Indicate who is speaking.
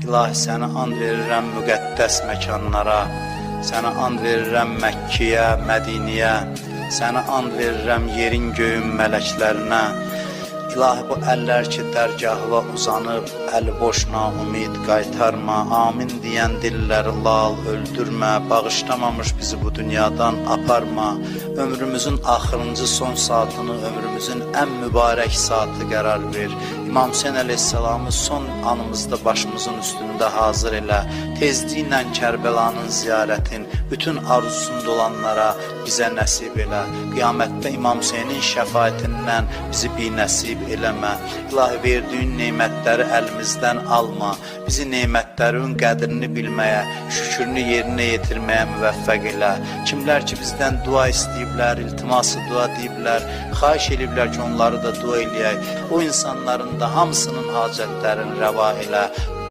Speaker 1: İlahi, sənə and verirəm müqəddəs məkanlara, sənə and verirəm Məkkiyə, Mədiniyə, sənə and verirəm yerin göyün mələklərinə. İlahi, bu əllər ki dərgahına uzanıb, əli boşna ümid qaytarma, amin deyən dilləri lal öldürmə, bağışlamamış bizi bu dünyadan aparma, ömrümüzün axırıncı son saatını ömrümüzün ən mübarək saatı qərar ver. İmam Hüseyin əleyhissalamı son anımızda başımızın üstündə hazır elə, tezliklə Kərbəlanın ziyarətin bütün arzusunda olanlara bizə nəsib elə. Qiyamətdə İmam Hüseynin şəfaətindən bizi binəsib eləmə. İlahi, verdiyin neymətləri əlimizdən alma. Bizi neymətlərin qədrini bilməyə, şükrünü yerinə yetirməyə müvəffəq elə. Kimlər ki bizdən dua istəyiblər, iltiması dua deyiblər, xahiş ediblər ki onları da dua eləyək. O insanların da hamısının hacətlərini rəva elə.